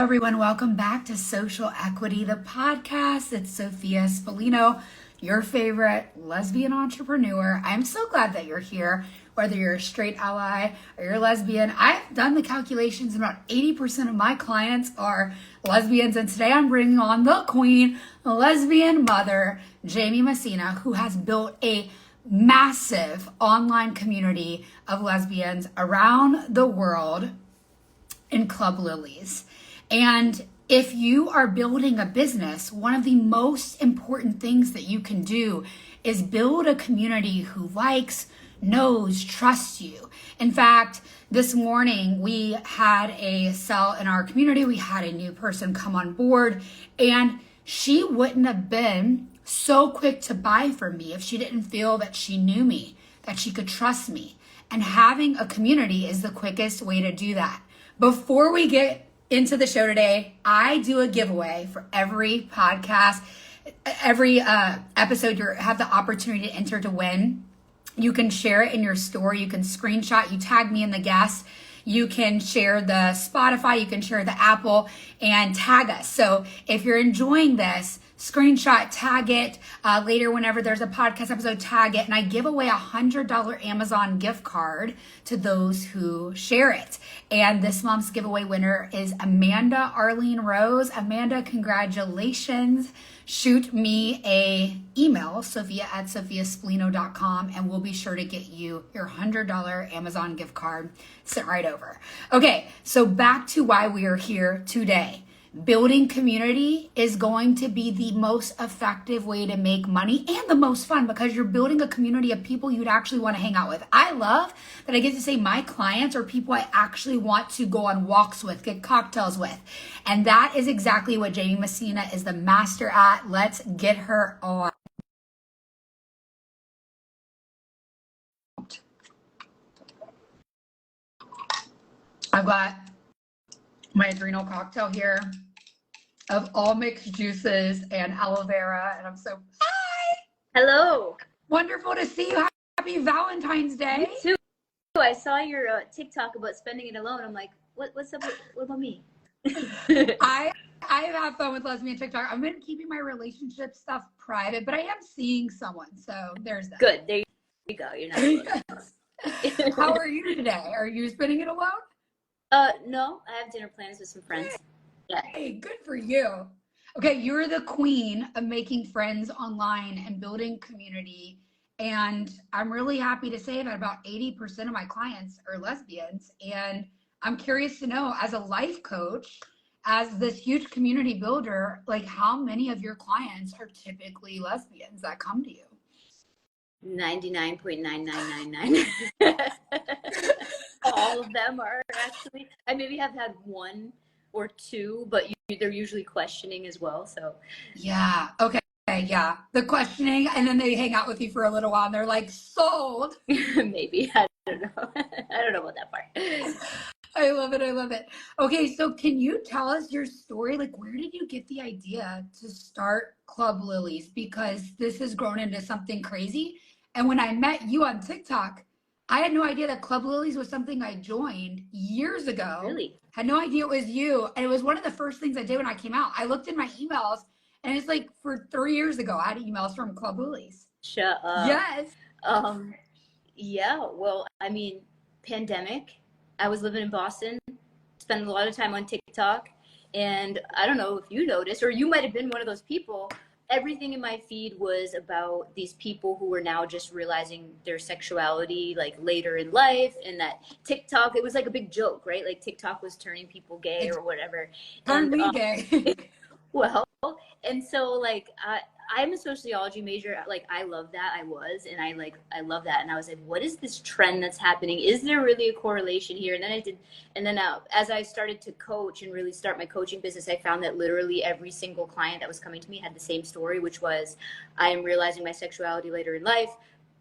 Everyone, welcome back to Social Equity, the podcast. It's Sophia Spallino, your favorite lesbian entrepreneur. I'm so glad that you're here, whether you're a straight ally or you're lesbian. I've done the calculations, and about 80% of my clients are lesbians, and today I'm bringing on the queen, the lesbian mother, Jaime Messina, who has built a massive online community of lesbians around the world in Club Lilies. And if you are building a business, one of the most important things that you can do is build a community who likes, knows, trusts you. In fact, this morning we had a sell in our community. We had a new person come on board, and she wouldn't have been so quick to buy from me if she didn't feel that she knew me, that she could trust me. And having a community is the quickest way to do that. Before we get into the show today, I do a giveaway for every podcast, every episode. You have the opportunity to enter to win. You can share it in your story. You can screenshot. You tag me in the guest. You can share the Spotify. You can share the Apple and tag us. So if you're enjoying this, screenshot, tag it later whenever there's a podcast episode, tag it, and I give away $100 Amazon gift card to those who share it. And this month's giveaway winner is Amanda Arlene Rose. Amanda, congratulations. Shoot me a email, sophia@sophiaspallino.com, and we'll be sure to get you your $100 Amazon gift card sent right over. Okay, so back to why we are here today. Building community is going to be the most effective way to make money and the most fun, because you're building a community of people you'd actually want to hang out with. I love that I get to say my clients are people I actually want to go on walks with, get cocktails with. And that is exactly what Jaime Messina is the master at. Let's get her on. I've got my adrenal cocktail here of all mixed juices and aloe vera, and I'm so hi. Hello. Wonderful to see you. Happy Valentine's Day. Me too. I saw your TikTok about spending it alone. I'm like, what's up? What about me? I have fun with lesbian TikTok. I've been keeping my relationship stuff private, but I am seeing someone, so there's that. Good. There you go. You're not alone. How are you today? Are you spending it alone? No, I have dinner plans with some friends. Yeah. Hey, good for you. Okay, you're the queen of making friends online and building community. And I'm really happy to say that about 80% of my clients are lesbians. And I'm curious to know, as a life coach, as this huge community builder, like how many of your clients are typically lesbians that come to you? 99.9999. All of them are actually. I maybe have had one or two, but they're usually questioning as well. So yeah, okay, yeah, the questioning, and then they hang out with you for a little while, and they're like, sold. Maybe, I don't know. I don't know about that part. I love it. I love it. Okay, so can you tell us your story? Like, where did you get the idea to start Club Lilies? Because this has grown into something crazy. And when I met you on TikTok, I had no idea that Club Lilies was something I joined years ago. Really? Had no idea it was you. And it was one of the first things I did when I came out. I looked in my emails, and it's like for 3 years ago, I had emails from Club Lilies. Shut up. Yes. Yeah, well, I mean, pandemic, I was living in Boston, spent a lot of time on TikTok, and I don't know if you noticed, or you might have been one of those people, everything in my feed was about these people who were now just realizing their sexuality like later in life, and that TikTok, it was like a big joke, right? Like TikTok was turning people gay or whatever. Turned me gay. Well, and so like I'm a sociology major. Like I love that. I was, and I love that. And I was like, what is this trend that's happening? Is there really a correlation here? And then I did, and then as I started to coach and really start my coaching business, I found that literally every single client that was coming to me had the same story, which was, I am realizing my sexuality later in life.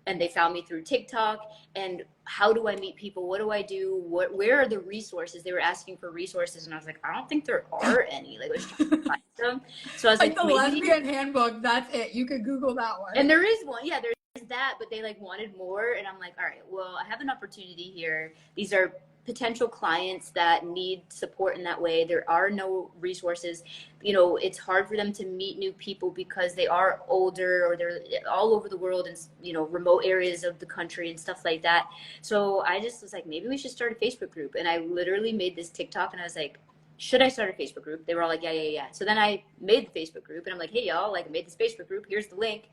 And they found me through TikTok. And how do I meet people? What do I do? Where are the resources? They were asking for resources, and I was like, I don't think there are any. Like, let's try to find them. So I was like, the Lesbian handbook. That's it. You could Google that one. And there is one. Yeah, there's that. But they like wanted more, and I'm like, all right, well, I have an opportunity here. These are potential clients that need support in that way. There are no resources. You know, it's hard for them to meet new people because they are older or they're all over the world and, you know, remote areas of the country and stuff like that. So I just was like, maybe we should start a Facebook group. And I literally made this TikTok and I was like, should I start a Facebook group? They were all like, yeah. So then I made the Facebook group and I'm like, hey y'all, like I made this Facebook group. Here's the link.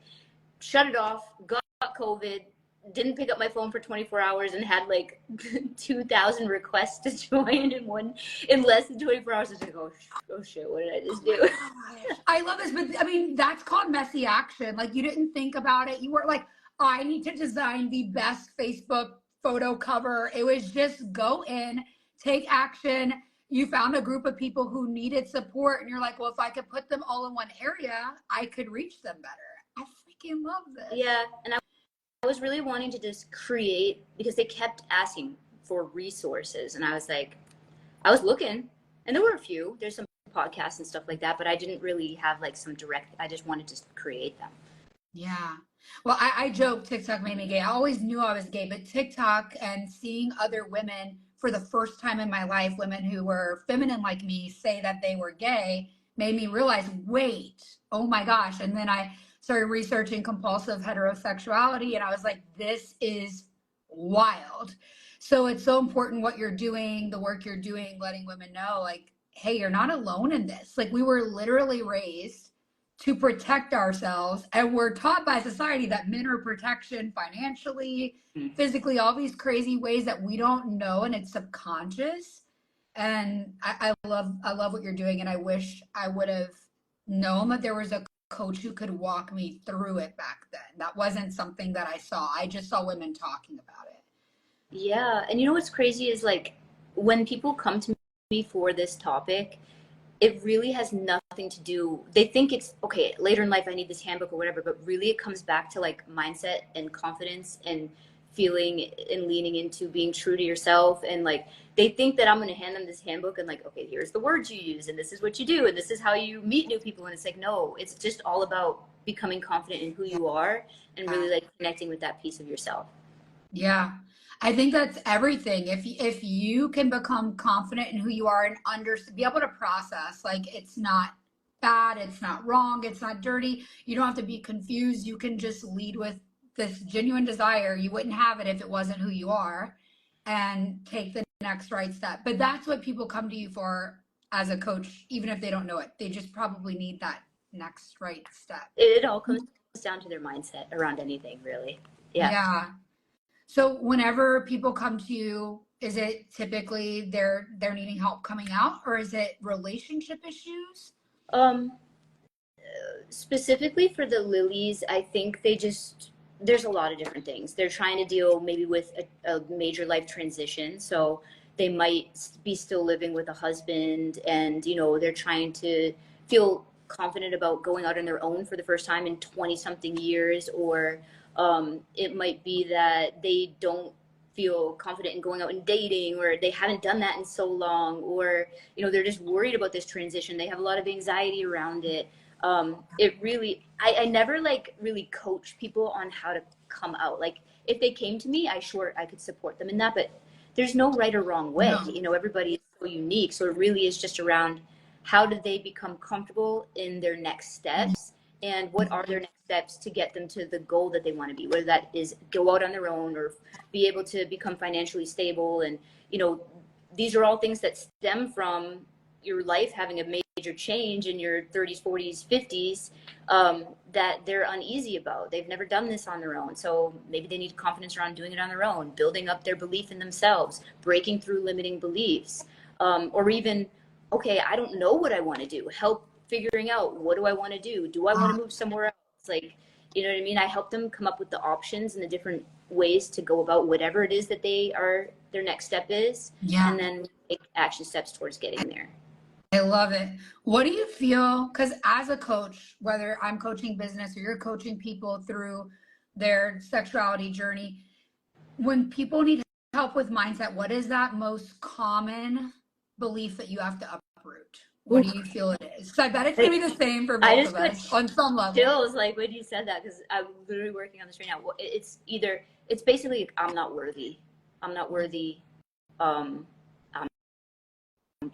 Shut it off. Got COVID. Didn't pick up my phone for 24 hours and had like 2,000 requests to join in less than 24 hours. I was like, oh shit, what did I just do? I love this, but I mean, that's called messy action. Like you didn't think about it. You weren't like, I need to design the best Facebook photo cover. It was just go in, take action. You found a group of people who needed support and you're like, well, if I could put them all in one area, I could reach them better. I freaking love this. Yeah, and I was really wanting to just create because they kept asking for resources. And I was like, I was looking and there were a few, there's some podcasts and stuff like that, but I didn't really have like some direct, I just wanted to create them. Yeah. Well, I joke TikTok made me gay. I always knew I was gay, but TikTok and seeing other women for the first time in my life, women who were feminine like me say that they were gay made me realize, wait, oh my gosh. And then I started researching compulsive heterosexuality and I was like, this is wild. So it's so important what you're doing, the work you're doing, letting women know like, hey, you're not alone in this. Like we were literally raised to protect ourselves and we're taught by society that men are protection financially, physically, all these crazy ways that we don't know and it's subconscious. And I love what you're doing and I wish I would have known that there was a coach who could walk me through it back then. That wasn't something that I saw. I just saw women talking about it. Yeah. And you know what's crazy is like when people come to me for this topic, it really has nothing to do. They think it's okay, later in life, I need this handbook or whatever, but really it comes back to like mindset and confidence and feeling and leaning into being true to yourself. And like, they think that I'm going to hand them this handbook and like, okay, here's the words you use and this is what you do. And this is how you meet new people. And it's like, no, it's just all about becoming confident in who you are and really like connecting with that piece of yourself. Yeah. I think that's everything. If you can become confident in who you are and be able to process, like it's not bad, it's not wrong, it's not dirty. You don't have to be confused. You can just lead with this genuine desire. You wouldn't have it if it wasn't who you are and take the next right step. But that's what people come to you for as a coach, even if they don't know it. They just probably need that next right step. It all comes down to their mindset around anything, really. Yeah. So whenever people come to you, is it typically they're needing help coming out or is it relationship issues? Specifically for the Lilies, I think there's a lot of different things. They're trying to deal maybe with a major life transition. So they might be still living with a husband and, you know, they're trying to feel confident about going out on their own for the first time in 20 something years, or it might be that they don't feel confident in going out and dating, or they haven't done that in so long, or, you know, they're just worried about this transition. They have a lot of anxiety around it. It really, I never like really coach people on how to come out. Like if they came to me, I could support them in that, but there's no right or wrong way. No. You know, everybody is so unique. So it really is just around how do they become comfortable in their next steps and what are their next steps to get them to the goal that they want to be, whether that is go out on their own or be able to become financially stable. And, you know, these are all things that stem from your life having a major change in your 30s, 40s, 50s, that they're uneasy about. They've never done this on their own. So maybe they need confidence around doing it on their own, building up their belief in themselves, breaking through limiting beliefs, or even, okay, I don't know what I want to do. Help figuring out, what do I want to do? Do I want to move somewhere else? Like, you know what I mean? I help them come up with the options and the different ways to go about whatever it is that their next step is. Yeah. And then take action steps towards getting there. I love it. What do you feel? Because as a coach, whether I'm coaching business or you're coaching people through their sexuality journey, when people need help with mindset, what is that most common belief that you have to uproot? What do you feel it is? So I bet it's going to be the same for both of us on some level. Chills, like when you said that, because I'm literally working on this right now. It's basically, I'm not worthy. I'm not worthy um,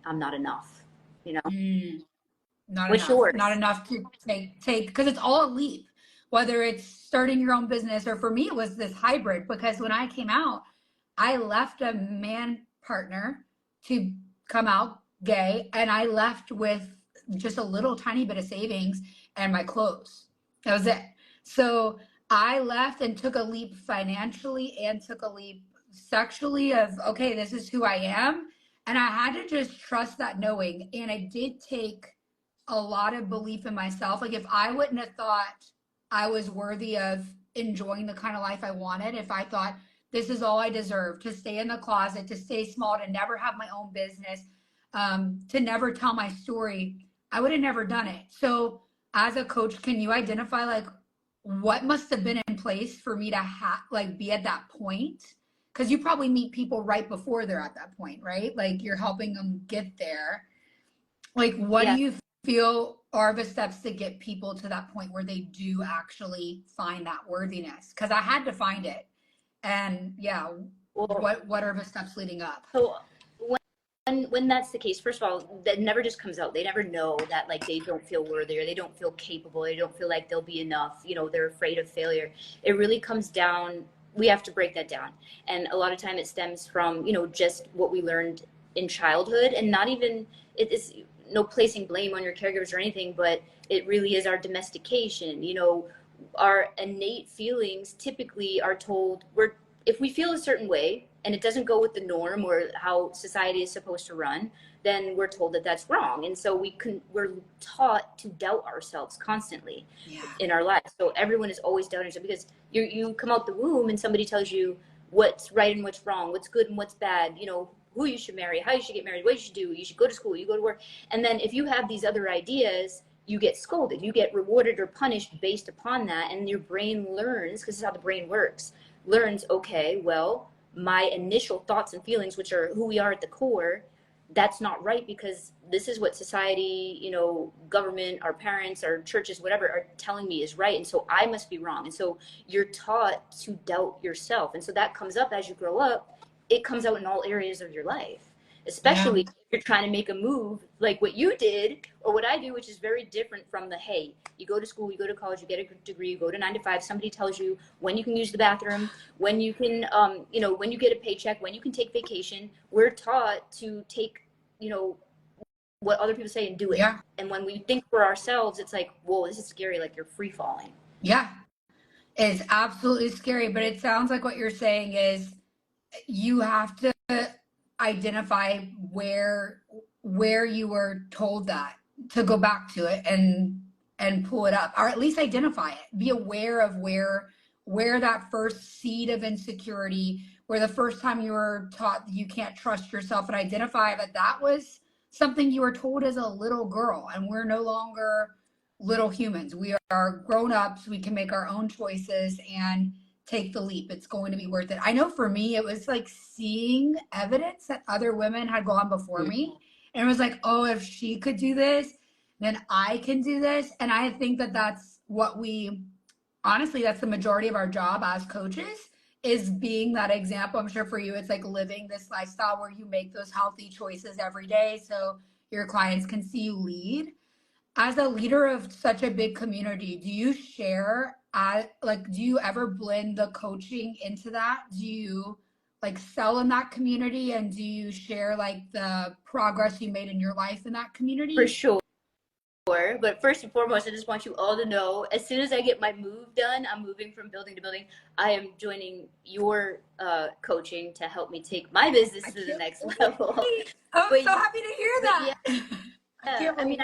I'm not enough, you know? What's Not yours? enough to take, because it's all a leap, whether it's starting your own business, or for me, it was this hybrid, because when I came out, I left a man partner to come out gay, and I left with just a little tiny bit of savings and my clothes. That was it. So I left and took a leap financially and took a leap sexually of, okay, this is who I am. And I had to just trust that knowing. And it did take a lot of belief in myself. Like, if I wouldn't have thought I was worthy of enjoying the kind of life I wanted, if I thought this is all I deserve, to stay in the closet, to stay small, to never have my own business, to never tell my story, I would have never done it. So as a coach, can you identify like what must have been in place for me to be at that point? Because you probably meet people right before they're at that point, right? Like, you're helping them get there. Like, what do Yeah. you feel are the steps to get people to that point where they do actually find that worthiness? Because I had to find it. And yeah, Well, what are the steps leading up? so when that's the case, first of all, that never just comes out. They never know that like they don't feel worthy, or they don't feel capable, they don't feel like they'll be enough, you know, they're afraid of failure. It really comes down, we have to break that down. And a lot of time it stems from, you know, just what we learned in childhood, and not even, it is no placing blame on your caregivers or anything, but it really is our domestication, you know. Our innate feelings typically are told, we're, if we feel a certain way and it doesn't go with the norm or how society is supposed to run, then we're told that that's wrong. And so we're taught to doubt ourselves constantly. Yeah. In our lives. So everyone is always doubting yourself, because you come out the womb and somebody tells you what's right and what's wrong, what's good and what's bad, you know, who you should marry, how you should get married, what you should do, you should go to school, you go to work. And then if you have these other ideas, you get scolded, you get rewarded or punished based upon that. And your brain learns, because this is how the brain works, learns, okay, well, my initial thoughts and feelings, which are who we are at the core, that's not right, because this is what society, you know, government, our parents, our churches, whatever, are telling me is right. And so I must be wrong. And so you're taught to doubt yourself. And so that comes up as you grow up. It comes out in all areas of your life, especially if you're trying to make a move like what you did or what I do, which is very different from the, hey, you go to school, you go to college, you get a degree, you go to 9 to 5, somebody tells you when you can use the bathroom, when you can, you know, when you get a paycheck, when you can take vacation. We're taught to take, you know, what other people say and do it. Yeah. And when we think for ourselves, it's like, whoa, this is scary. Like, you're free falling. Yeah. It's absolutely scary, but it sounds like what you're saying is you have to identify where you were told that, to go back to it and pull it up, or at least identify it. Be aware of where that first seed of insecurity, where the first time you were taught you can't trust yourself, and identify that that was something you were told as a little girl. And we're no longer little humans. We are grown-ups. We can make our own choices and take the leap. It's going to be worth it. I know for me, it was like seeing evidence that other women had gone before me. And it was like, oh, if she could do this, then I can do this. And I think that that's what honestly, that's the majority of our job as coaches, is being that example. I'm sure for you, it's like living this lifestyle where you make those healthy choices every day so your clients can see you lead. As a leader of such a big community, do you share, do you ever blend the coaching into that? Do you like sell in that community, and do you share like the progress you made in your life in that community? For sure. But first and foremost, I just want you all to know, as soon as I get my move done, I'm moving from building to building. I am joining your coaching to help me take my business to the next level. I'm so happy to hear that. Yeah, I mean,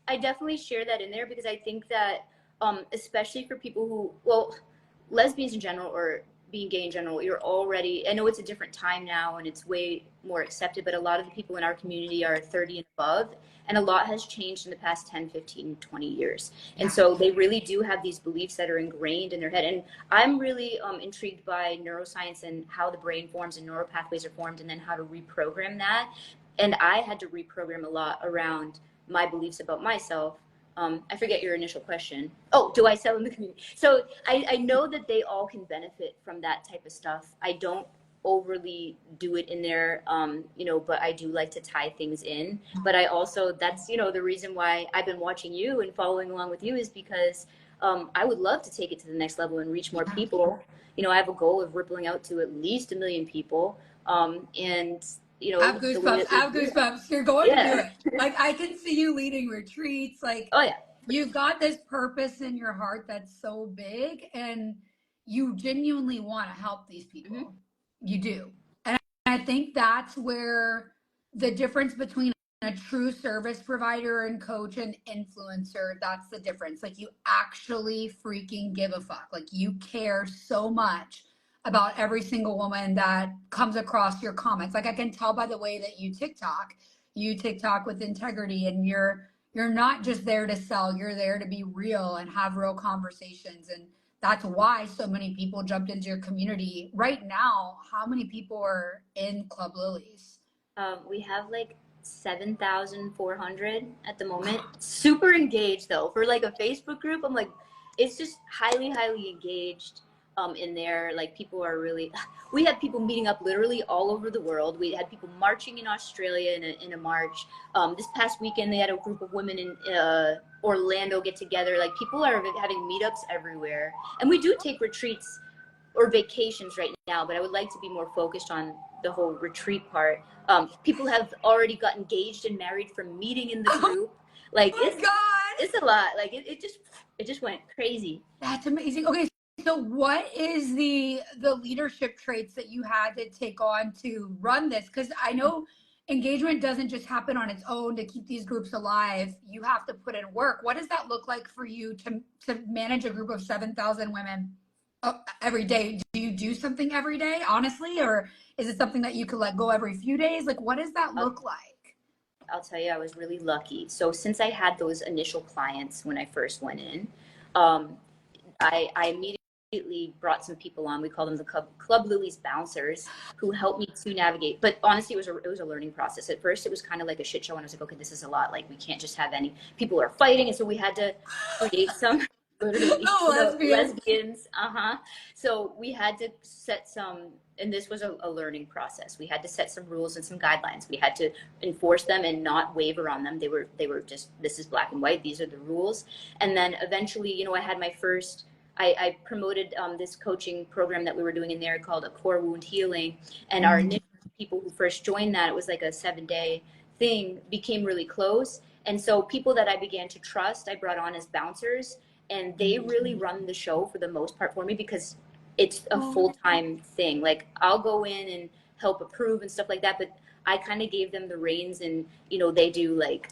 I definitely share that in there, because I think that, especially for people who, well, lesbians in general, or being gay in general, you're already, I know it's a different time now and it's way more accepted, but a lot of the people in our community are 30 and above, and a lot has changed in the past 10, 15, 20 years. And so they really do have these beliefs that are ingrained in their head. And I'm really intrigued by neuroscience and how the brain forms and neural pathways are formed, and then how to reprogram that. And I had to reprogram a lot around my beliefs about myself. I forget your initial question. Oh, do I sell in the community? So I know that they all can benefit from that type of stuff. I don't overly do it in there, you know, but I do like to tie things in. But I also, that's, you know, the reason why I've been watching you and following along with you is because I would love to take it to the next level and reach more people. You know, I have a goal of rippling out to at least 1 million people. And, you I have know, the way goosebumps. that I we have do it. goosebumps. You're going to do Yeah. it. Like, I can see you leading retreats. Like, Oh, yeah. you've got this purpose in your heart that's so big, and you genuinely want to help these people. You do. And I think that's where the difference between a true service provider and coach and influencer, that's the difference. Like, you actually freaking give a fuck. Like, you care so much about every single woman that comes across your comments. Like, I can tell by the way that you TikTok with integrity, and you're not just there to sell, you're there to be real and have real conversations. And that's why so many people jumped into your community. Right now, how many people are in Club Lilies? We have like 7,400 at the moment. Super engaged though. For like a Facebook group, I'm like, it's just highly, highly engaged in there. Like people are really, we had people meeting up literally all over the world. We had people marching in Australia in a march. This past weekend, they had a group of women in Orlando get together. Like people are having meetups everywhere. And we do take retreats or vacations right now, but I would like to be more focused on the whole retreat part. People have already got engaged and married from meeting in the group. Like Oh my God. it's a lot. Like it just went crazy. That's amazing. Okay, so what is the leadership traits that you had to take on to run this? Because I know engagement doesn't just happen on its own to keep these groups alive. You have to put in work. What does that look like for you to manage a group of 7,000 women every day? Do you do something every day, honestly, or is it something that you could let go every few days? Like, what does that look like? I'll tell you, I was really lucky. So since I had those initial clients when I first went in, I immediately brought some people on. We call them the Club Lilies bouncers, who helped me to navigate. But honestly, it was a learning process. At first, it was kind of like a shit show, and I was like, okay, this is a lot. Like, we can't just have any people are fighting, and so we had to create some literally lesbians. So we had to set some, and this was a learning process. We had to set some rules and some guidelines. We had to enforce them and not waver on them. They were just, this is black and white. These are the rules. And then eventually, you know, I had my first, I promoted this coaching program that we were doing in there called a core wound healing. And our initial people who first joined that, it was like a 7-day thing, became really close. And so people that I began to trust, I brought on as bouncers, and they really run the show for the most part for me, because it's a full-time thing. Like, I'll go in and help approve and stuff like that, but I kind of gave them the reins. And, you know, they do like,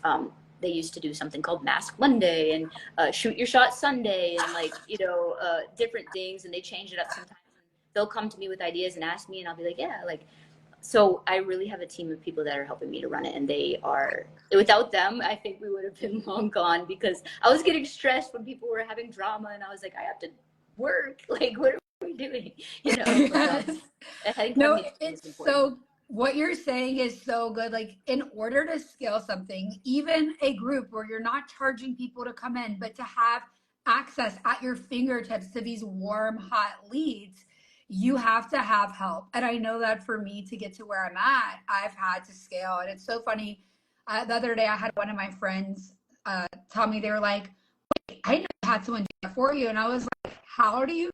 they used to do something called Mask Monday and Shoot Your Shot Sunday, and like, you know, different things, and they change it up sometimes. They'll come to me with ideas and ask me, and I'll be like, yeah, like, so I really have a team of people that are helping me to run it, and they are, without them, I think we would have been long gone, because I was getting stressed when people were having drama, and I was like, I have to work. Like, what are we doing? You know, Yes. I think No, it's so, what you're saying is so good. Like, in order to scale something, even a group where you're not charging people to come in, but to have access at your fingertips to these warm, hot leads, you have to have help. And I know that for me to get to where I'm at, I've had to scale. And it's so funny. The other day, I had one of my friends tell me, they were like, wait, I know I had someone do that for you. And I was like, how do you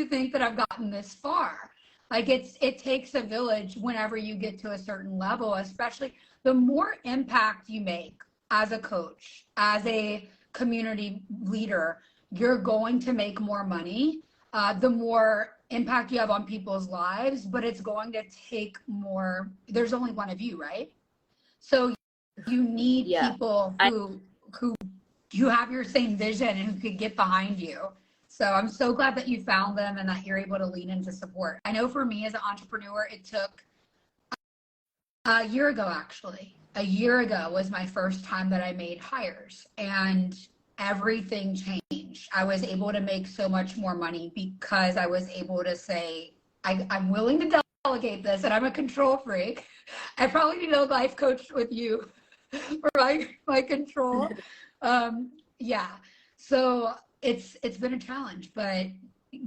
think that I've gotten this far? Like, it takes a village whenever you get to a certain level, especially the more impact you make as a coach, as a community leader, you're going to make more money. The more impact you have on people's lives, but it's going to take more. There's only one of you, right? So you need people who you have your same vision and who could get behind you. So I'm so glad that you found them and that you're able to lean into support. I know for me as an entrepreneur, it took a year ago, actually. A year ago was my first time that I made hires, and everything changed. I was able to make so much more money because I was able to say, I'm willing to delegate this, and I'm a control freak. I probably need a life coach with you for my control. Yeah. So it's been a challenge, but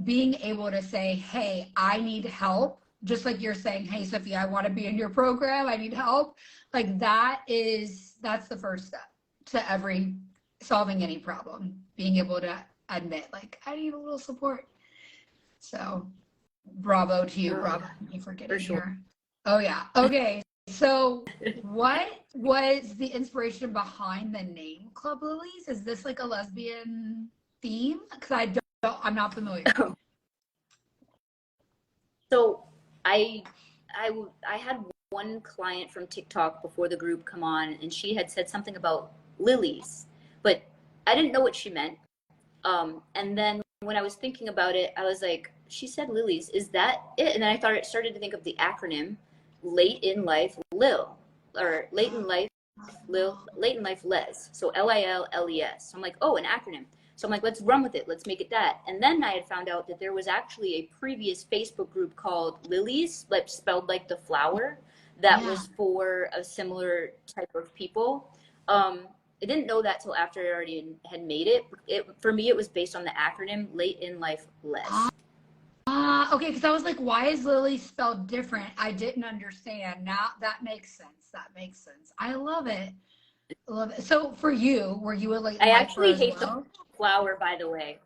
being able to say, hey, I need help, just like you're saying, hey, Sophia, I want to be in your program, I need help. Like that's the first step to every solving any problem, being able to admit, like, I need a little support. So bravo to you. Bravo to you for getting here. Oh, yeah. Okay. So what was the inspiration behind the name Club Lilies? Is this like a lesbian theme? Because I'm not familiar. So I had one client from TikTok before the group come on, and she had said something about lilies, but I didn't know what she meant. And then when I was thinking about it, I was like, she said lilies, is that it? And then I started to think of the acronym late in life lil, or late in life lil, late in life les. So LILLES. So I'm like, oh, an acronym. So I'm like, let's run with it. Let's make it that. And then I had found out that there was actually a previous Facebook group called Lilies, like spelled like the flower, that was for a similar type of people. I didn't know that till after I already had made it. For me, it was based on the acronym late in life les. Okay, because I was like, why is Lily spelled different? I didn't understand. Now that makes sense. That makes sense. I love it. I love it. So for you, were you a late I lifer actually as hate well? the flower, by the way.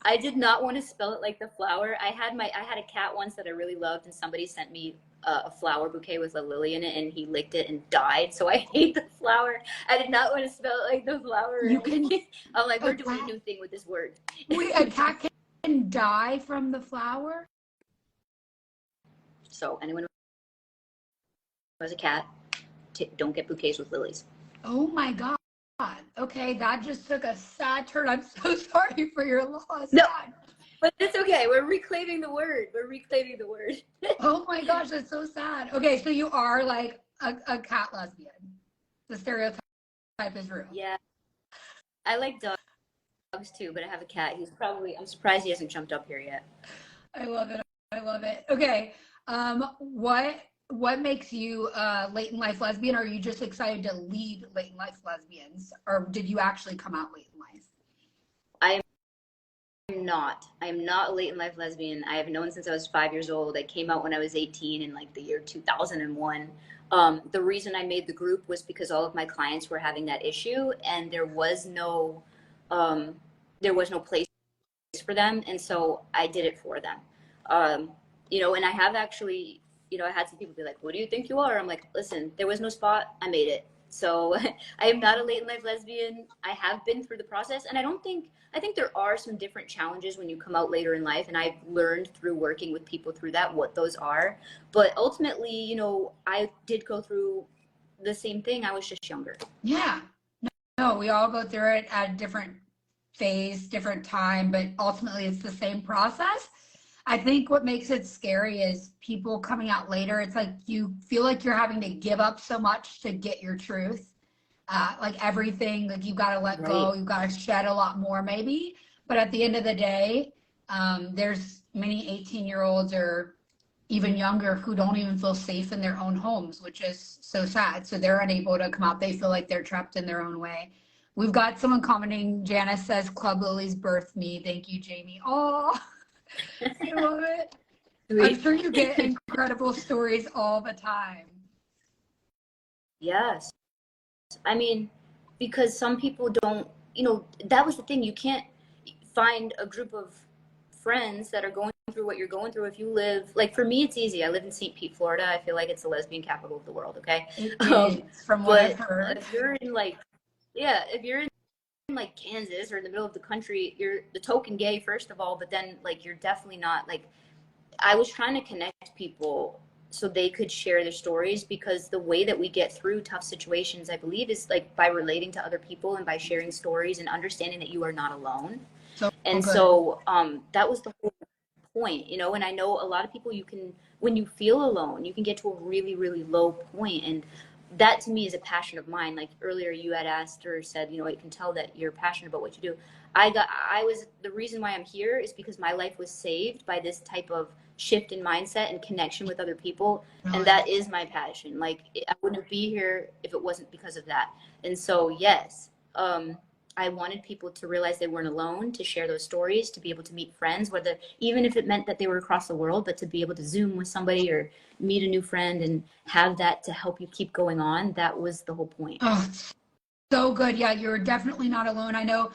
I did not want to spell it like the flower. I had a cat once that I really loved, and somebody sent me a flower bouquet with a lily in it, and he licked it and died. So I hate the flower. I did not want to spell it like the flower. You can. I'm like, we're doing a new thing with this word. Wait, a cat can die from the flower? So anyone who has a cat, don't get bouquets with lilies. Oh my God. Okay, that just took a sad turn. I'm so sorry for your loss. No, but it's okay. We're reclaiming the word. Oh my gosh, that's so sad. Okay, so you are like a cat lesbian. The stereotype is real. Yeah. I like dogs too, but I have a cat. I'm surprised he hasn't jumped up here yet. I love it. I love it. Okay. What makes you late in life lesbian? Are you just excited to lead late in life lesbians, or did you actually come out late in life? I am not a late in life lesbian. I have known since I was 5 years old. I came out when I was 18 in like the year 2001. The reason I made the group was because all of my clients were having that issue, and there was no place for them, and so I did it for them. And I have actually, I had some people be like, what do you think you are? I'm like, listen, there was no spot, I made it. So I am not a late in life lesbian. I have been through the process, and I think there are some different challenges when you come out later in life, and I've learned through working with people through that what those are. But ultimately, I did go through the same thing. I was just younger. Yeah. No, we all go through it at a different phase, different time, but ultimately it's the same process. I think what makes it scary is people coming out later. It's like you feel like you're having to give up so much to get your truth. Like everything, like you got to let go, you got to shed a lot more maybe. But at the end of the day, there's many 18-year-olds or even younger who don't even feel safe in their own homes, which is so sad. So they're unable to come out. They feel like they're trapped in their own way. We've got someone commenting. Janice says, Club Lilies birthed me. Thank you, Jamie. Oh, I love it. Sweet. I'm sure you get incredible stories all the time. Yes. I mean, because some people don't, that was the thing. You can't find a group of friends that are going through what you're going through if you live, like for me, it's easy. I live in St. Pete, Florida. I feel like it's the lesbian capital of the world, okay? It is, from what I've heard. If you're in if you're in like Kansas or in the middle of the country, you're the token gay, first of all, but then like you're definitely not like, I was trying to connect people so they could share their stories, because the way that we get through tough situations, I believe, is like by relating to other people and by sharing stories and understanding that you are not alone. So that was the whole point, and I know a lot of people, when you feel alone, you can get to a really, really low point. And that to me is a passion of mine. Like earlier you had asked or said, you can tell that you're passionate about what you do. The reason why I'm here is because my life was saved by this type of shift in mindset and connection with other people. And that is my passion. Like I wouldn't be here if it wasn't because of that. And so, yes, I wanted people to realize they weren't alone, to share those stories, to be able to meet friends, whether even if it meant that they were across the world, but to be able to Zoom with somebody or meet a new friend and have that to help you keep going on. That was the whole point. Oh, so good. Yeah, you're definitely not alone. I know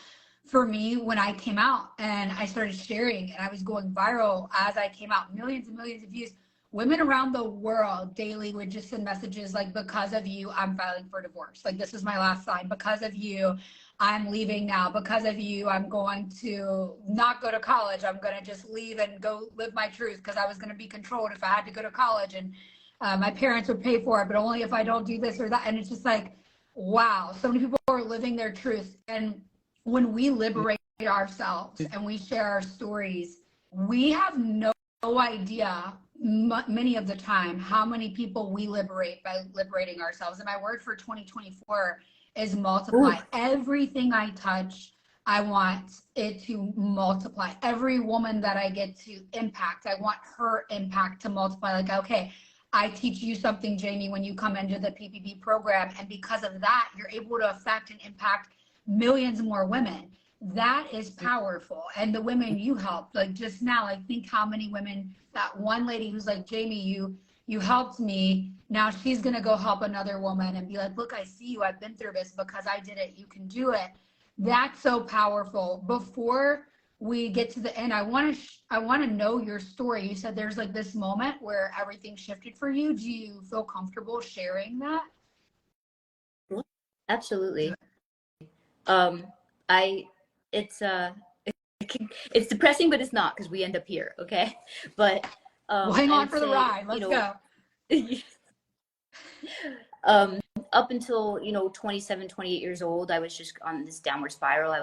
for me, when I came out and I started sharing and I was going viral as I came out, millions and millions of views, women around the world daily would just send messages like, because of you, I'm filing for divorce. Like, this is my last sign. Because of you, I'm leaving now. Because of you, I'm going to not go to college. I'm going to just leave and go live my truth, because I was going to be controlled if I had to go to college. And my parents would pay for it, but only if I don't do this or that. And it's just like, wow, so many people are living their truth. And when we liberate ourselves and we share our stories, we have no idea many of the time how many people we liberate by liberating ourselves. And my word for 2024 is multiply. Ooh. Everything I touch, I want it to multiply. Every woman that I get to impact, I want her impact to multiply. Like, okay, I teach you something, Jaime, when you come into the PPP program. And because of that, you're able to affect and impact millions more women. That is powerful. And the women you helped, like just now, like think how many women, that one lady who's like, Jaime, you helped me. Now she's going to go help another woman and be like, look, I see you. I've been through this because I did it. You can do it. That's so powerful. Before we get to the end, I want to know your story. You said there's like this moment where everything shifted for you. Do you feel comfortable sharing that? Absolutely. It's depressing, but it's not, because we end up here. Okay. But well, hang on for the ride. Let's go. Up until 27, 28 years old, I was just on this downward spiral.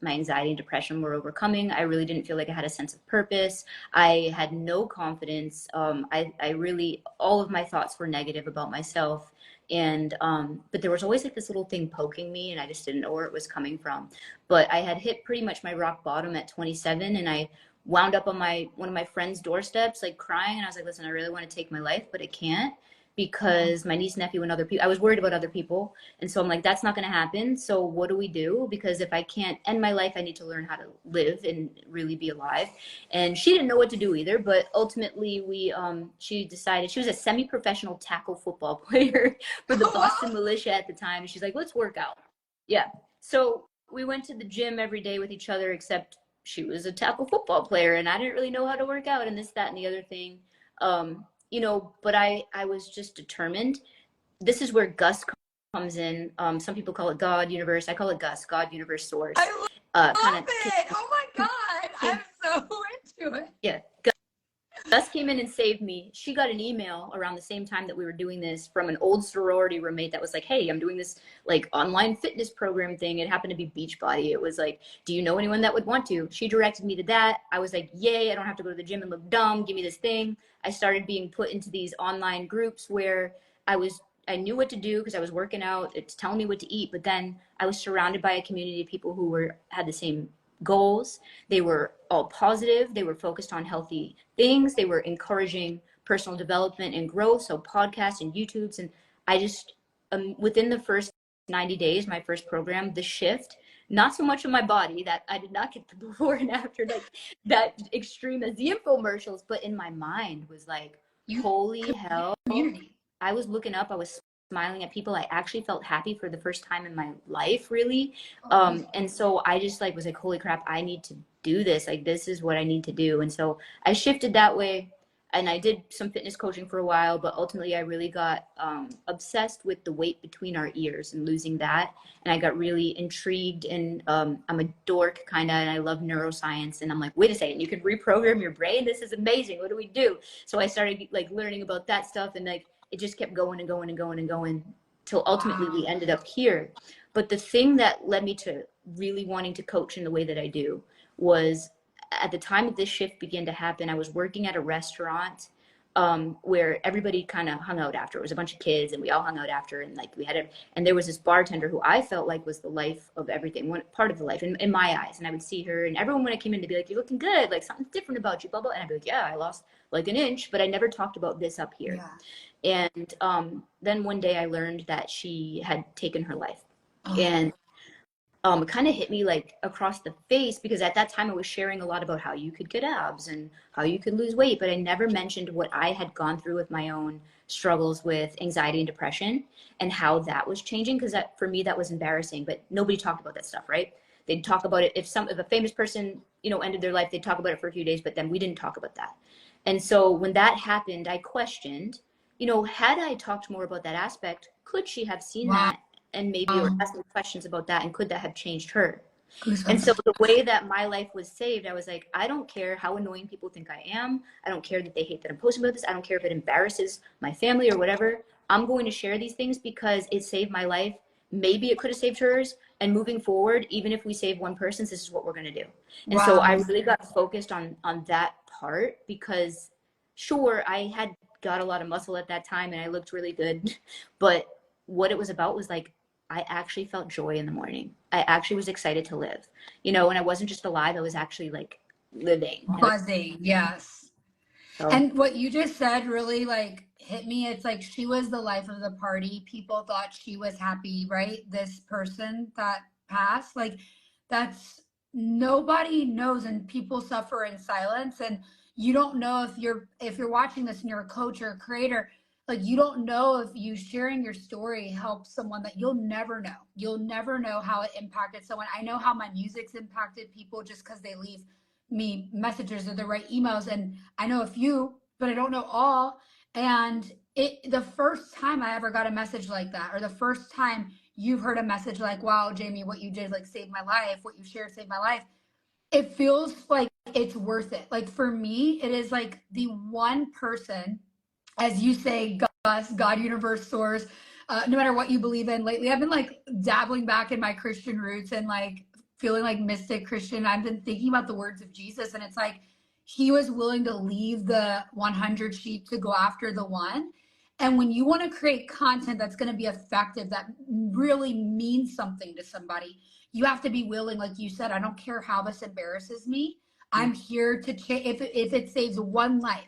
My anxiety and depression were overcoming. I really didn't feel like I had a sense of purpose. I had no confidence. I really, all of my thoughts were negative about myself. And but there was always like this little thing poking me, and I just didn't know where it was coming from. But I had hit pretty much my rock bottom at 27, and I wound up on one of my friends' doorsteps, like crying. And I was like, listen, I really want to take my life, but I can't, because my niece, nephew, and other people, I was worried about other people. And so I'm like, that's not going to happen. So what do we do? Because if I can't end my life, I need to learn how to live and really be alive. And she didn't know what to do either. But ultimately, she decided, she was a semi-professional tackle football player for the Boston Militia at the time. And she's like, let's work out. Yeah. So we went to the gym every day with each other, except she was a tackle football player and I didn't really know how to work out and this, that, and the other thing. But I was just determined. This is where Gus comes in. Some people call it God, universe. I call it Gus, God, universe, source. I love it. Oh my God. I'm so into it. Yeah. Gus came in and saved me. She got an email around the same time that we were doing this from an old sorority roommate that was like, hey, I'm doing this like online fitness program thing. It happened to be Beachbody. It was like, do you know anyone that would want to? She directed me to that. I was like, yay, I don't have to go to the gym and look dumb. Give me this thing. I started being put into these online groups where I knew what to do because I was working out. It's telling me what to eat. But then I was surrounded by a community of people who had the same goals. They were all positive. They were focused on healthy things. They were encouraging personal development and growth. So podcasts and YouTubes. And I just, within the first 90 days, my first program, the shift, not so much in my body, that I did not get the before and after like that extreme as the infomercials, but in my mind was like, holy hell. I was looking up, I was smiling at people. I actually felt happy for the first time in my life, really. And so I just like was like, holy crap, I need to do this. Like, this is what I need to do. And so I shifted that way. And I did some fitness coaching for a while, but ultimately I really got obsessed with the weight between our ears and losing that. And I got really intrigued, and I'm a dork kind of, and I love neuroscience. And I'm like, wait a second, you can reprogram your brain? This is amazing. What do we do? So I started like learning about that stuff, and like it just kept going and going and going and going till ultimately we ended up here. But the thing that led me to really wanting to coach in the way that I do was, at the time that this shift began to happen, I was working at a restaurant where everybody kind of hung out after. It was a bunch of kids, and we all hung out after, and like and there was this bartender who I felt like was the life of everything, part of the life in my eyes. And I would see her, and everyone when I came in to be like, you're looking good, like something's different about you, blah, blah. And I'd be like, yeah, I lost like an inch, but I never talked about this up here. Yeah. And then one day I learned that she had taken her life. And it kind of hit me like across the face, because at that time I was sharing a lot about how you could get abs and how you could lose weight, but I never mentioned what I had gone through with my own struggles with anxiety and depression, and how that was changing, because that, for me, that was embarrassing, but nobody talked about that stuff, right? They'd talk about it if a famous person, you know, ended their life, they'd talk about it for a few days, but then we didn't talk about that. And so when that happened, I questioned, you know, had I talked more about that aspect, could she have seen Wow. that and maybe, or asked me questions about that, and could that have changed her? And so Goosebumps. the way that my life was saved, I was like, I don't care how annoying people think I am. I don't care that they hate that I'm posting about this. I don't care if it embarrasses my family or whatever. I'm going to share these things because it saved my life. Maybe it could have saved hers. And moving forward, even if we save one person, this is what we're going to do. And so I Wow. really got focused on that part, because sure, I had got a lot of muscle at that time and I looked really good. But what it was about was like, I actually felt joy in the morning. I actually was excited to live, you know, and I wasn't just alive, I was actually like living. And Buzzing. Yes. so, And what you just said really like hit me. It's like she was the life of the party. People thought she was happy, right? This person that passed, like that's nobody knows, and people suffer in silence. And you don't know if you're watching this and you're a coach or a creator, like you don't know if you sharing your story helps someone that you'll never know. You'll never know how it impacted someone. I know how my music's impacted people just because they leave me messages or the right emails, and I know a few, but I don't know all. And the first time I ever got a message like that, or the first time you've heard a message like, wow, Jamie, what you did like saved my life, what you shared saved my life, it feels like it's worth it. Like for me, it is like the one person, as you say, God, universe, source, no matter what you believe in. Lately, I've been like dabbling back in my Christian roots and like feeling like mystic Christian. I've been thinking about the words of Jesus, and it's like he was willing to leave the 100 sheep to go after the one. And when you want to create content that's going to be effective, that really means something to somebody, you have to be willing, like you said, I don't care how this embarrasses me. I'm here to change. If it saves one life,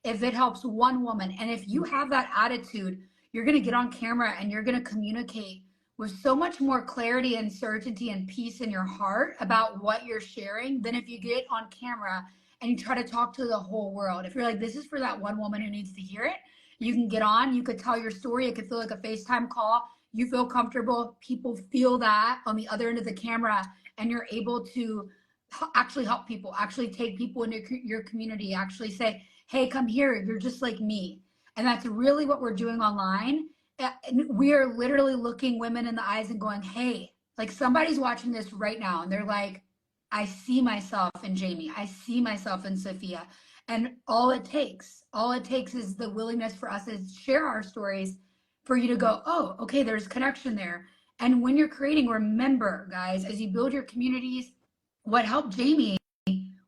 if it helps one woman, and if you have that attitude, you're going to get on camera and you're going to communicate with so much more clarity and certainty and peace in your heart about what you're sharing than if you get on camera and you try to talk to the whole world. If you're like, this is for that one woman who needs to hear it, you can get on, you could tell your story. It could feel like a FaceTime call. You feel comfortable. People feel that on the other end of the camera, and you're able to actually help people, actually take people into your community, actually say, hey, come here, you're just like me. And that's really what we're doing online. We are literally looking women in the eyes and going, hey, like somebody's watching this right now and they're like, I see myself in Jamie. I see myself in Sophia. And all it takes is the willingness for us to share our stories for you to go, oh, okay, there's connection there. And when you're creating, remember, guys, as you build your communities, what helped Jamie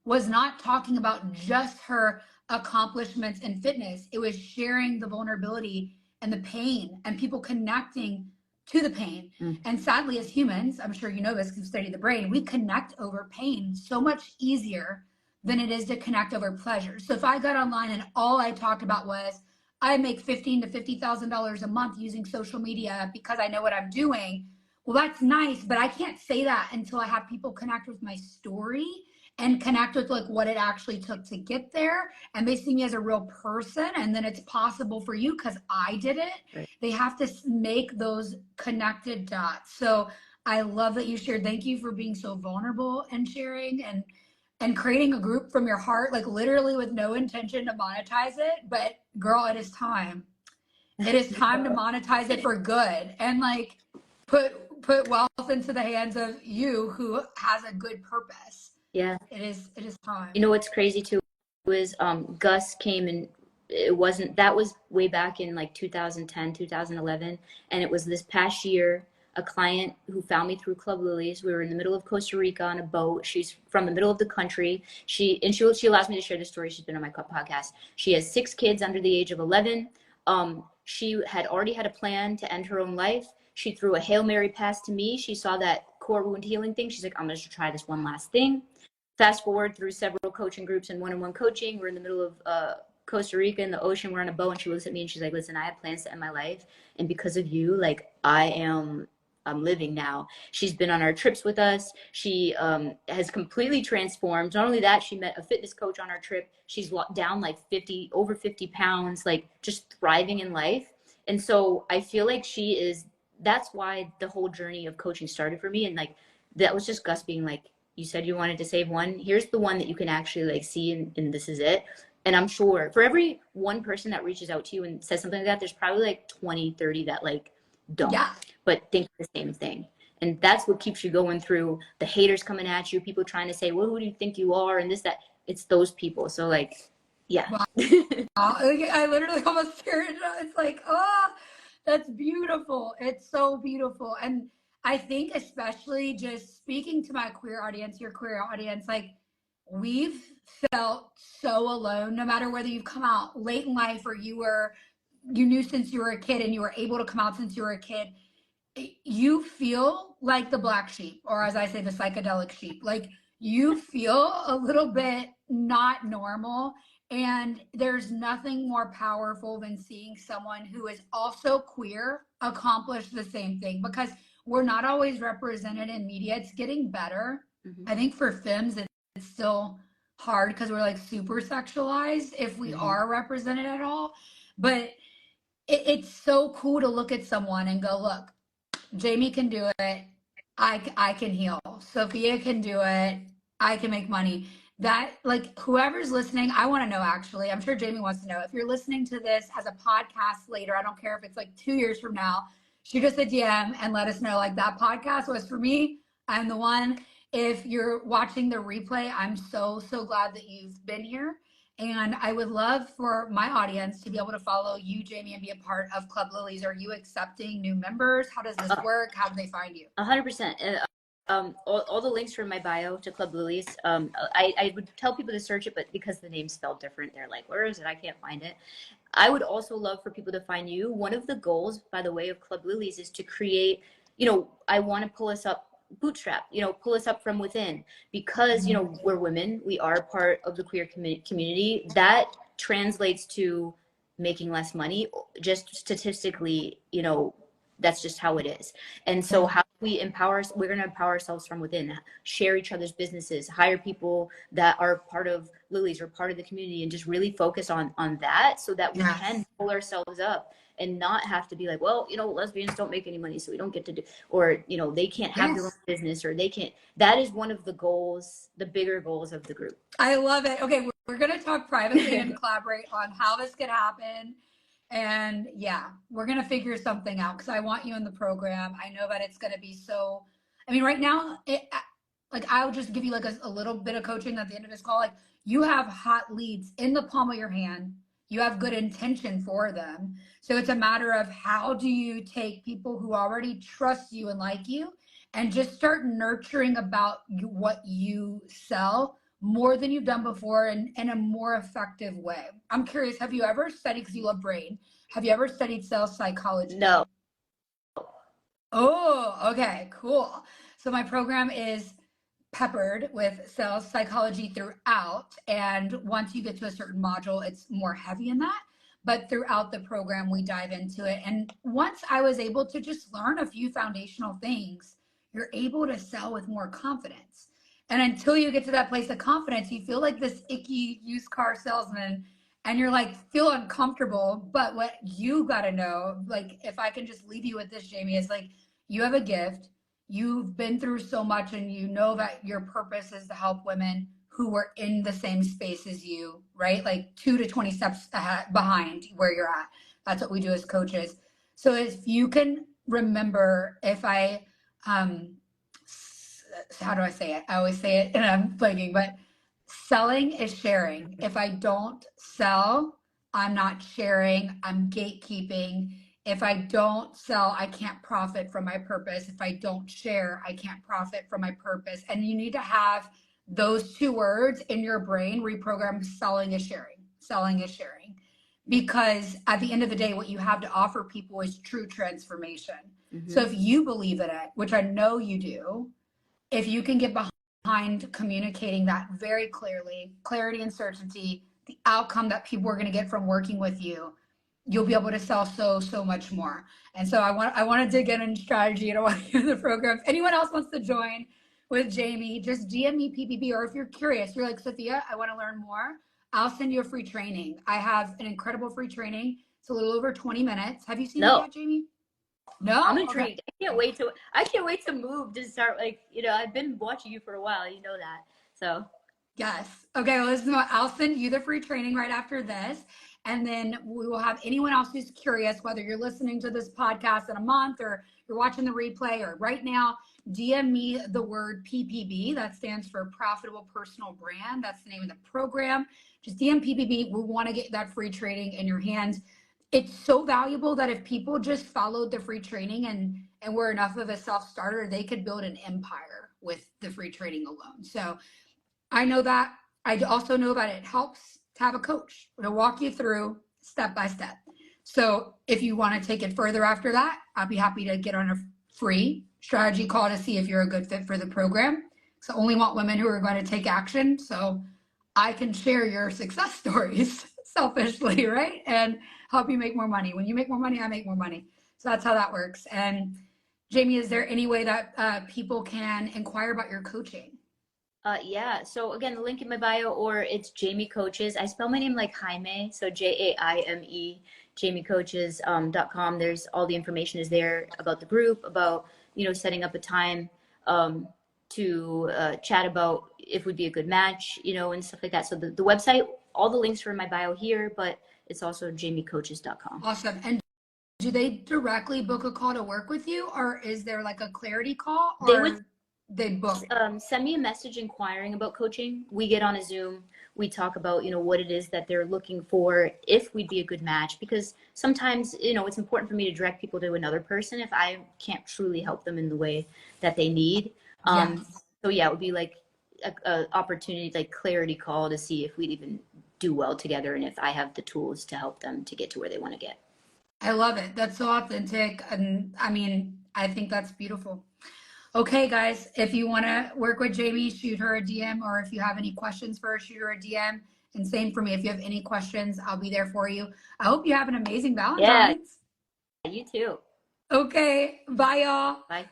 was not talking about just her accomplishments in fitness. It was sharing the vulnerability and the pain and people connecting to the pain. And sadly, as humans, I'm sure you know this because you study the brain, we connect over pain so much easier than it is to connect over pleasure. So if I got online and all I talked about was I make $15,000 to $50,000 a month using social media because I know what I'm doing, well, that's nice, but I can't say that until I have people connect with my story and connect with like what it actually took to get there, and they see me as a real person, and then it's possible for you because I did it. right. They have to make those connected dots. So I love that you shared. Thank you for being so vulnerable and sharing and creating a group from your heart, like literally with no intention to monetize it. But girl, it is time. It is time to monetize it for good and like put wealth into the hands of you who has a good purpose. Yeah. It is time. You know what's crazy too was Gus came, and it wasn't, that was way back in like 2010, 2011. And it was this past year, a client who found me through Club Lilies. We were in the middle of Costa Rica on a boat. She's from the middle of the country. She allows me to share this story. She's been on my podcast. She has 6 kids under the age of 11. She had already had a plan to end her own life. She threw a Hail Mary pass to me. She saw that core wound healing thing. She's like, I'm going to try this one last thing. Fast forward through several coaching groups and one-on-one coaching. We're in the middle of Costa Rica in the ocean. We're on a boat, and she looks at me and she's like, listen, I have plans to end my life. And because of you, like, I am living now. She's been on our trips with us. She has completely transformed. Not only that, she met a fitness coach on our trip. She's down like over 50 pounds, like just thriving in life. And so I feel like that's why the whole journey of coaching started for me. And like, that was just Gus being like, you said you wanted to save one. Here's the one that you can actually like see, and this is it. And I'm sure for every one person that reaches out to you and says something like that, there's probably like 20, 30 that like don't, but think the same thing. And that's what keeps you going through the haters coming at you, people trying to say, well, who do you think you are? And this, that, it's those people. So like, yeah. Wow. I literally almost teared up. It's like, oh, that's beautiful. It's so beautiful. And I think especially just speaking to my queer audience, your queer audience, like we've felt so alone, no matter whether you've come out late in life or you knew since you were a kid and you were able to come out since you were a kid. You feel like the black sheep, or as I say, the psychedelic sheep. Like you feel a little bit not normal. And there's nothing more powerful than seeing someone who is also queer accomplish the same thing, because we're not always represented in media. It's getting better. Mm-hmm. I think for femmes, it's still hard because we're like super sexualized if we are represented at all. But it's so cool to look at someone and go, look, Jaime can do it. I can heal. Sophia can do it. I can make money. That, like, whoever's listening, I want to know, actually. I'm sure Jaime wants to know. If you're listening to this as a podcast later, I don't care if it's like 2 years from now, shoot us a DM and let us know, like, that podcast was for me. I'm the one. If you're watching the replay, I'm so, so glad that you've been here. And I would love for my audience to be able to follow you, Jaime, and be a part of Club Lilies. Are you accepting new members? How does this work? How do they find you? 100%. All the links are in my bio to Club Lilies. I would tell people to search it, but because the name's spelled different, they're like, where is it? I can't find it. I would also love for people to find you. One of the goals, by the way, of Club Lilies is to create, I want to pull us up bootstrap, pull us up from within, because, we're women, we are part of the queer community. That translates to making less money, just statistically, that's just how it is. And so how we we're going to empower ourselves from within, share each other's businesses, hire people that are part of Lilies or part of the community, and just really focus on that, so that we can pull ourselves up and not have to be like, well, lesbians don't make any money, so we don't get to do, or, they can't have their own business, or they can't. That is one of the goals, the bigger goals of the group. I love it. Okay, we're going to talk privately and collaborate on how this could happen. And yeah, we're going to figure something out, because I want you in the program. I know that it's going to be so, right now, I'll just give you like a little bit of coaching at the end of this call. Like, you have hot leads in the palm of your hand. You have good intention for them. So it's a matter of how do you take people who already trust you and like you, and just start nurturing about what you sell more than you've done before, and in a more effective way. I'm curious, have you ever studied, because you love brain, have you ever studied sales psychology? No. Oh, okay, cool. So my program is peppered with sales psychology throughout. And once you get to a certain module, it's more heavy in that. But throughout the program, we dive into it. And once I was able to just learn a few foundational things, you're able to sell with more confidence. And until you get to that place of confidence, you feel like this icky used car salesman, and you're like, feel uncomfortable. But what you got to know, like, if I can just leave you with this, Jaime, is like, you have a gift. You've been through so much, and you know that your purpose is to help women who are in the same space as you, right? Like 2 to 20 steps behind where you're at. That's what we do as coaches. So if you can remember, if I, how do I say it? I always say it and I'm blanking, but selling is sharing. If I don't sell, I'm not sharing, I'm gatekeeping. If I don't sell, I can't profit from my purpose. If I don't share, I can't profit from my purpose. And you need to have those 2 words in your brain reprogrammed. Selling is sharing. Selling is sharing. Because at the end of the day, what you have to offer people is true transformation. Mm-hmm. So if you believe in it, which I know you do, if you can get behind communicating that very clearly, clarity and certainty, the outcome that people are going to get from working with you, you'll be able to sell so much more. And so I want to dig in strategy and I want to hear the programs. Anyone else wants to join with Jamie, just DM me PPP, or if you're curious, you're like, Sophia, I want to learn more, I'll send you a free training. I have an incredible free training. It's a little over 20 minutes. Have you seen it No, yet, Jamie? No? I'm Okay. intrigued. I can't wait to move to start, like, I've been watching you for a while, you know that. So Yes. Okay, well, listen, I'll send you the free training right after this. And then we will have anyone else who's curious, whether you're listening to this podcast in a month or you're watching the replay or right now, DM me the word PPB. That stands for Profitable Personal Brand. That's the name of the program. Just DM PPB. We want to get that free training in your hands. It's so valuable that if people just followed the free training and were enough of a self-starter, they could build an empire with the free training alone. So I know that. I also know that it helps to have a coach to walk you through step by step. So if you want to take it further after that, I'll be happy to get on a free strategy call to see if you're a good fit for the program. So I only want women who are going to take action. So I can share your success stories selfishly, right? And help you make more money. When you make more money, I make more money. So that's how that works. And Jamie, is there any way that people can inquire about your coaching? Yeah. So again, the link in my bio, or it's Jaime Coaches. I spell my name like Jaime, so Jaime, JamieCoaches.com. There's all the information is there about the group, about setting up a time to chat about if would be a good match, and stuff like that. So the website, all the links are in my bio here, but it's also JamieCoaches.com. Awesome. And do they directly book a call to work with you, or is there like a clarity call, or they book? Send me a message inquiring about coaching. We get on a Zoom. We talk about, what it is that they're looking for, if we'd be a good match, because sometimes, it's important for me to direct people to another person if I can't truly help them in the way that they need. Yes. So yeah, it would be like a opportunity, like clarity call to see if we'd even do well together and if I have the tools to help them to get to where they want to get. I love it. That's so authentic. And I mean, I think that's beautiful. Okay, guys, if you want to work with Jamie, shoot her a DM, or if you have any questions for her, shoot her a DM. And same for me. If you have any questions, I'll be there for you. I hope you have an amazing Valentine's. Yeah, you too. Okay, bye, y'all. Bye.